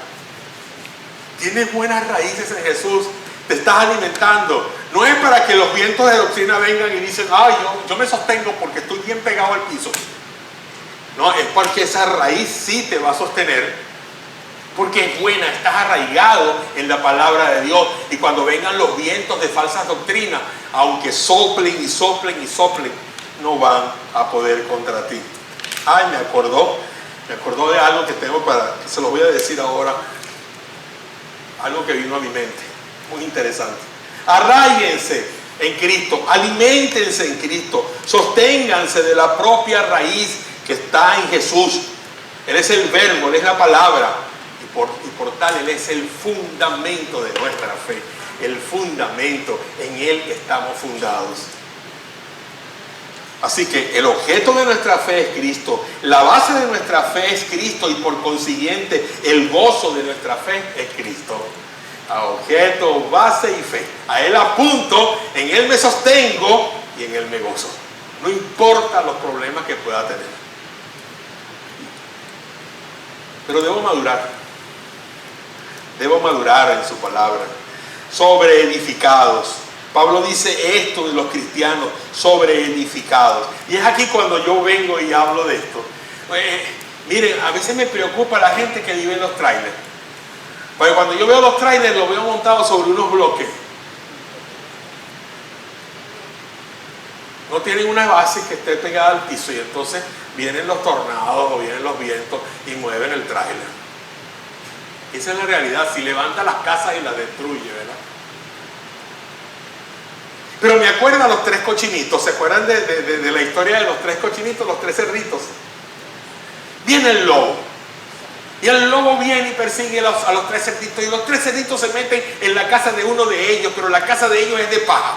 Tienes buenas raíces en Jesús, te estás alimentando. No es para que los vientos de doctrina vengan y dicen, ay, yo me sostengo porque estoy bien pegado al piso. No, es porque esa raíz sí te va a sostener, porque es buena, estás arraigado en la palabra de Dios. Y cuando vengan los vientos de falsas doctrinas, aunque soplen y soplen y soplen, no van a poder contra ti. Ay, me acordó de algo que tengo que se lo voy a decir ahora. Algo que vino a mi mente, muy interesante. Arráiguense en Cristo, aliméntense en Cristo, sosténganse de la propia raíz que está en Jesús. Él es el verbo, Él es la palabra, y por tal Él es el fundamento de nuestra fe, el fundamento, en Él estamos fundados. Así que el objeto de nuestra fe es Cristo, la base de nuestra fe es Cristo, y por consiguiente el gozo de nuestra fe es Cristo. A objeto, base y fe. A Él apunto, en Él me sostengo y en Él me gozo. No importa los problemas que pueda tener. Pero debo madurar en su palabra. Sobreedificados. Pablo dice esto de los cristianos, sobreedificados. Y es aquí cuando yo vengo y hablo de esto. Miren, a veces me preocupa la gente que vive en los trailers. Porque cuando yo veo los trailers, los veo montados sobre unos bloques. No tienen una base que esté pegada al piso, y entonces vienen los tornados o vienen los vientos y mueven el trailer. Esa es la realidad. Si levanta las casas y las destruye, ¿verdad? Pero me acuerdo a los tres cochinitos. ¿Se acuerdan de la historia de los tres cochinitos, los tres cerditos? Viene el lobo. Y el lobo viene y persigue a los tres cerditos. Y los tres cerditos se meten en la casa de uno de ellos, pero la casa de ellos es de paja.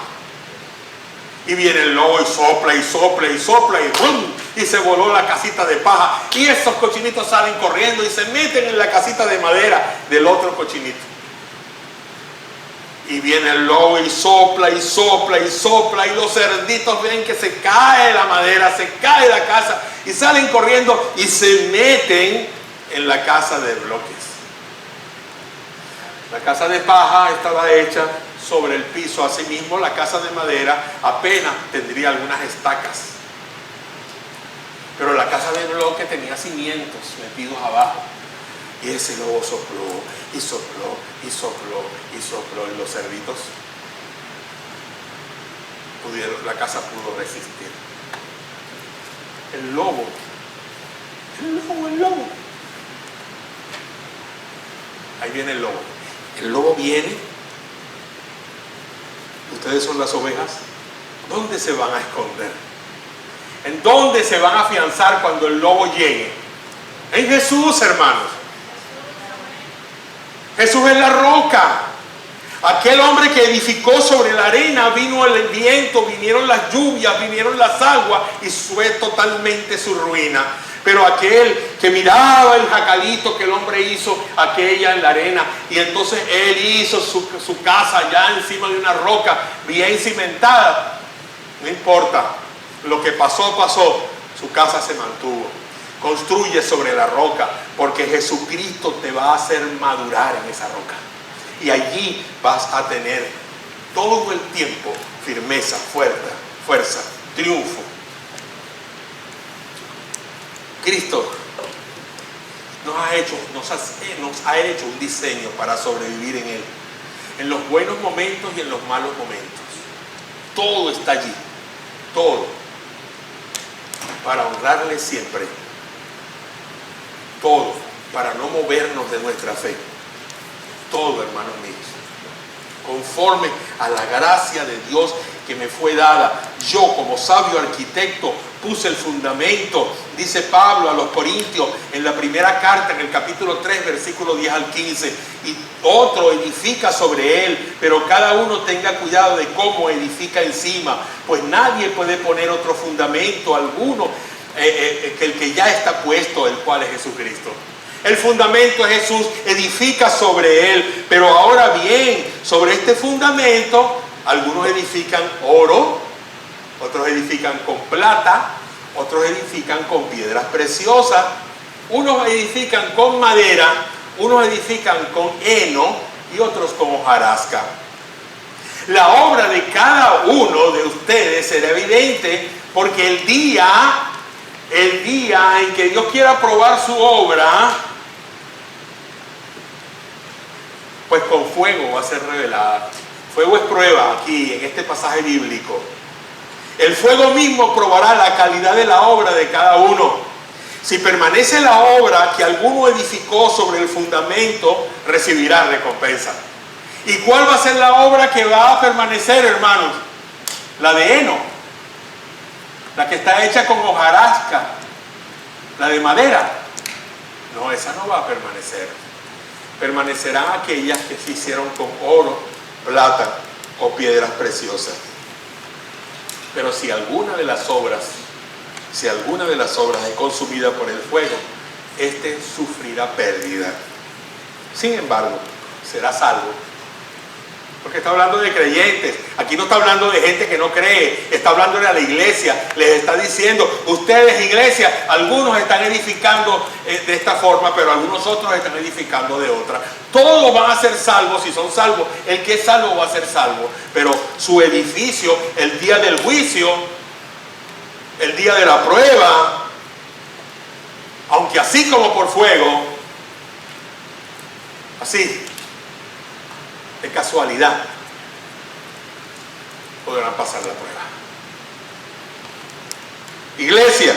Y viene el lobo y sopla y sopla y sopla y ¡brum! Y se voló la casita de paja. Y esos cochinitos salen corriendo y se meten en la casita de madera del otro cochinito. Y viene el lobo y sopla y sopla y sopla, y los cerditos ven que se cae la madera, se cae la casa, y salen corriendo y se meten en la casa de bloques. La casa de paja estaba hecha sobre el piso. Asimismo, la casa de madera apenas tendría algunas estacas. Pero la casa de bloque tenía cimientos metidos abajo. Y ese lobo sopló, y sopló, y sopló, y sopló. Y los cerditos la casa pudo resistir. El lobo. Ahí viene el lobo. El lobo viene. Ustedes son las ovejas. ¿Dónde se van a esconder? ¿En dónde se van a afianzar cuando el lobo llegue? En Jesús, hermanos. Jesús es la roca. Aquel hombre que edificó sobre la arena, vino el viento, vinieron las lluvias, vinieron las aguas, y fue totalmente su ruina. Pero aquel que miraba el jacalito que el hombre hizo, aquella en la arena, y entonces él hizo su casa allá encima de una roca bien cimentada. No importa, lo que pasó, pasó, su casa se mantuvo. Construye sobre la roca, porque Jesucristo te va a hacer madurar en esa roca. Y allí vas a tener todo el tiempo firmeza, fuerza, triunfo. Cristo nos ha hecho un diseño para sobrevivir en Él. En los buenos momentos y en los malos momentos. Todo está allí. Todo. Para honrarle siempre. Todo. Para no movernos de nuestra fe. Todo, hermanos míos. Conforme a la gracia de Dios que me fue dada, yo como sabio arquitecto puse el fundamento, dice Pablo a los Corintios en la primera carta, en el capítulo 3, versículo 10 al 15, y otro edifica sobre él, pero cada uno tenga cuidado de cómo edifica encima, pues nadie puede poner otro fundamento alguno que el que ya está puesto, el cual es Jesucristo. El fundamento es Jesús, edifica sobre él, pero ahora bien, sobre este fundamento, algunos edifican oro, otros edifican con plata, otros edifican con piedras preciosas, unos edifican con madera, unos edifican con heno y otros con hojarasca. La obra de cada uno de ustedes será evidente, porque el día en que Dios quiera probar su obra, pues con fuego va a ser revelada. Fuego es prueba aquí en este pasaje bíblico. El fuego mismo probará la calidad de la obra de cada uno. Si permanece la obra que alguno edificó sobre el fundamento, recibirá recompensa. ¿Y cuál va a ser la obra que va a permanecer, hermanos? La de heno, la que está hecha con hojarasca, la de madera. No, esa no va a permanecer. Permanecerán aquellas que se hicieron con oro, plata o piedras preciosas. Pero si alguna de las obras es consumida por el fuego, éste sufrirá pérdida. Sin embargo, será salvo. Porque está hablando de creyentes. Aquí no está hablando de gente que no cree. Está hablando de la iglesia. Les está diciendo, ustedes, iglesia, algunos están edificando de esta forma, pero algunos otros están edificando de otra. Todos van a ser salvos. Si son salvos, el que es salvo va a ser salvo. Pero su edificio, el día del juicio, el día de la prueba, aunque así como por fuego, así, de casualidad, podrán pasar la prueba. Iglesia,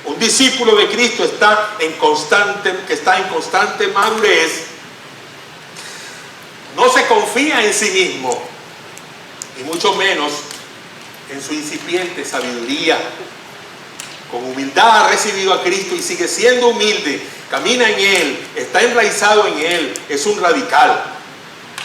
un discípulo de Cristo que está en constante madurez, no se confía en sí mismo, y mucho menos en su incipiente sabiduría. Con humildad ha recibido a Cristo y sigue siendo humilde, camina en Él, está enraizado en Él, es un radical.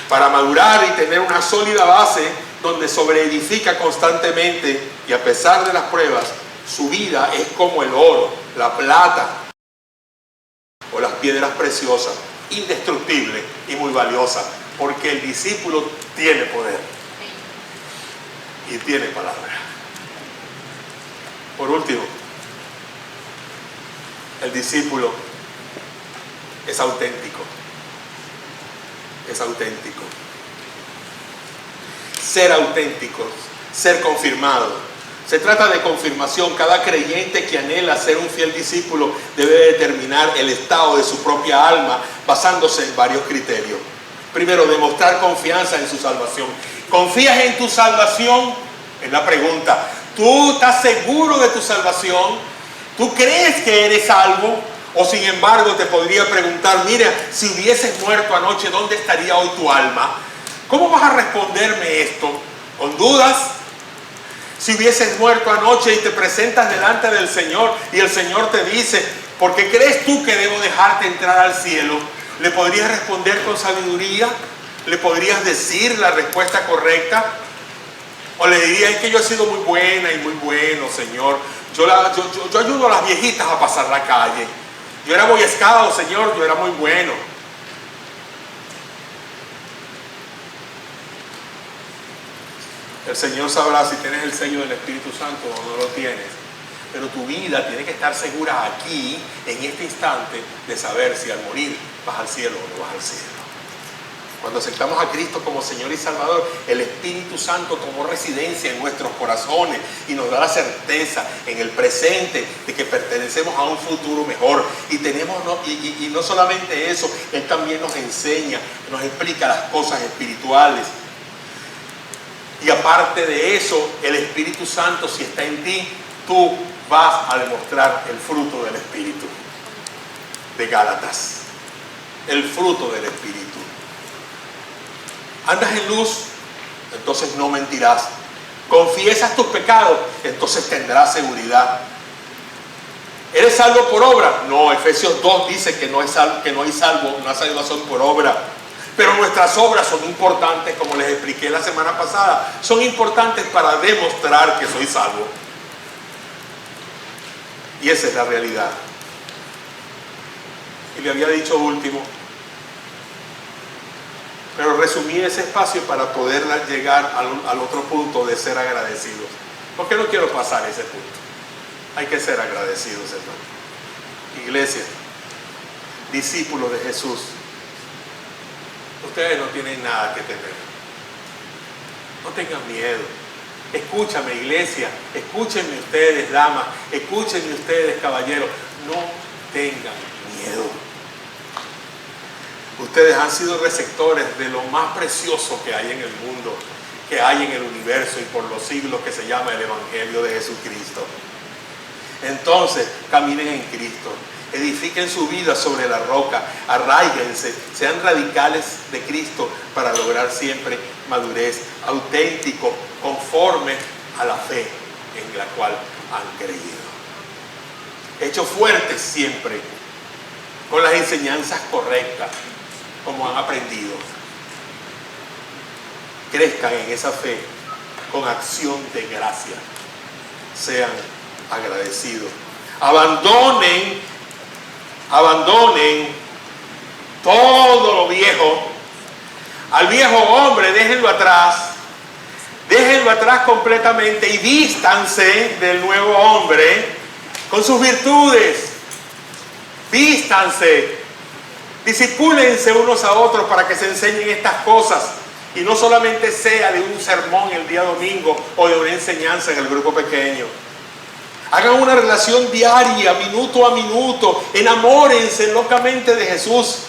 Para madurar y tener una sólida base donde sobreedifica constantemente, y a pesar de las pruebas, su vida es como el oro, la plata o las piedras preciosas, indestructible y muy valiosa, porque el discípulo tiene poder y tiene palabra. Por último, el discípulo es auténtico. Es auténtico. Ser auténticos, ser confirmados. Se trata de confirmación. Cada creyente que anhela ser un fiel discípulo debe determinar el estado de su propia alma basándose en varios criterios. Primero, demostrar confianza en su salvación. ¿Confías en tu salvación? Es la pregunta. ¿Tú estás seguro de tu salvación? ¿Tú crees que eres salvo? O sin embargo te podría preguntar, mira, si hubieses muerto anoche, ¿dónde estaría hoy tu alma? ¿Cómo vas a responderme esto? ¿Con dudas? Si hubieses muerto anoche y te presentas delante del Señor y el Señor te dice, ¿por qué crees tú que debo dejarte entrar al cielo? ¿Le podrías responder con sabiduría? ¿Le podrías decir la respuesta correcta? ¿O le dirías, es que yo he sido muy buena y muy bueno, Señor? Yo ayudo a las viejitas a pasar la calle. Yo era boy scout, Señor, yo era muy bueno. El Señor sabrá si tienes el sello del Espíritu Santo o no lo tienes. Pero tu vida tiene que estar segura aquí, en este instante, de saber si al morir vas al cielo o no vas al cielo. Cuando aceptamos a Cristo como Señor y Salvador, el Espíritu Santo tomó residencia en nuestros corazones y nos da la certeza en el presente de que pertenecemos a un futuro mejor. Y no solamente eso, Él también nos enseña, nos explica las cosas espirituales. Y aparte de eso, el Espíritu Santo, si está en ti, tú vas a demostrar el fruto del Espíritu. De Gálatas. El fruto del Espíritu. Andas en luz, entonces no mentirás. Confiesas tus pecados, entonces tendrás seguridad. ¿Eres salvo por obra? No, Efesios 2 dice que no hay salvación por obra. Pero nuestras obras son importantes, como les expliqué la semana pasada. Son importantes para demostrar que soy salvo. Y esa es la realidad. Y le había dicho último, pero resumí ese espacio para poder llegar al otro punto de ser agradecidos. Porque no quiero pasar ese punto. Hay que ser agradecidos, hermano. Iglesia, discípulos de Jesús, ustedes no tienen nada que temer. No tengan miedo. Escúchame, iglesia. Escúchenme ustedes, damas. Escúchenme ustedes, caballeros. No tengan miedo. Ustedes han sido receptores de lo más precioso que hay en el mundo, que hay en el universo y por los siglos, que se llama el Evangelio de Jesucristo. Entonces, caminen en Cristo. Edifiquen su vida sobre la roca. Arráiganse. Sean radicales de Cristo para lograr siempre madurez. Auténtico, conforme a la fe en la cual han creído. Hechos fuertes siempre, con las enseñanzas correctas, como han aprendido. Crezcan en esa fe con acción de gracia. Sean agradecidos. Abandonen todo lo viejo. Al viejo hombre, déjenlo atrás completamente y vístanse del nuevo hombre con sus virtudes. Vístanse, discipúlense unos a otros para que se enseñen estas cosas y no solamente sea de un sermón el día domingo o de una enseñanza en el grupo pequeño. Hagan una relación diaria, minuto a minuto. Enamórense locamente de Jesús.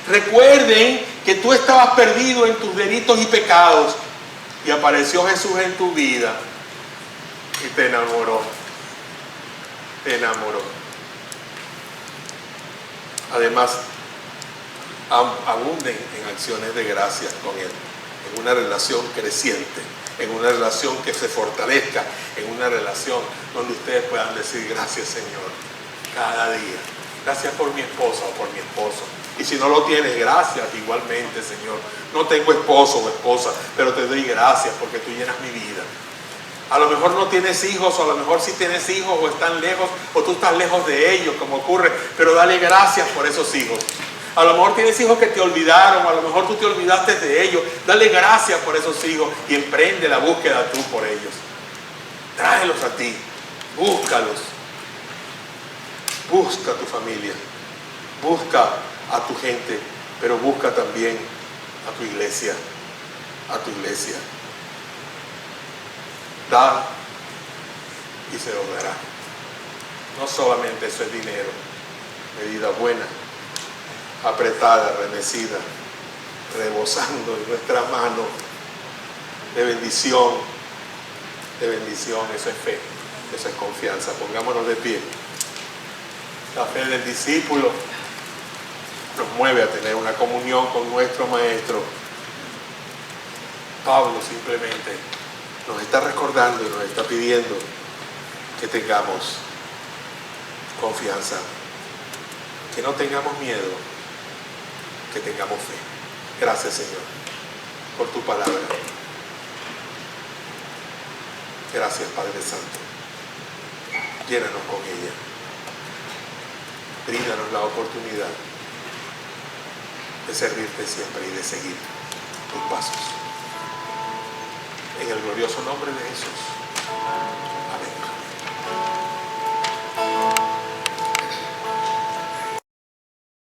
Recuerden que tú estabas perdido en tus delitos y pecados y apareció Jesús en tu vida y te enamoró. Te enamoró. Además, abunden en acciones de gracias con Él, en una relación creciente, en una relación que se fortalezca, en una relación donde ustedes puedan decir gracias, Señor, cada día. Gracias por mi esposa o por mi esposo. Y si no lo tienes, gracias igualmente, Señor. No tengo esposo o esposa, pero te doy gracias porque tú llenas mi vida. A lo mejor no tienes hijos, o a lo mejor sí tienes hijos, o están lejos, o tú estás lejos de ellos, como ocurre, pero dale gracias por esos hijos. A lo mejor tienes hijos que te olvidaron, a lo mejor tú te olvidaste de ellos. Dale gracias por esos hijos y emprende la búsqueda tú por ellos. Tráelos a ti, búscalos. Busca a tu familia, busca a tu gente, pero busca también a tu iglesia, Da y se os dará. No solamente eso es dinero, medida buena, apretada, remecida, rebosando en nuestra mano de bendición, eso es fe, eso es confianza. Pongámonos de pie. La fe del discípulo nos mueve a tener una comunión con nuestro Maestro. Pablo simplemente nos está recordando y nos está pidiendo que tengamos confianza, que no tengamos miedo, que tengamos fe. Gracias, Señor, por tu palabra. Gracias, Padre Santo. Llénanos con ella. Brídanos la oportunidad de servirte siempre y de seguir tus pasos. En el glorioso nombre de Jesús. Amén.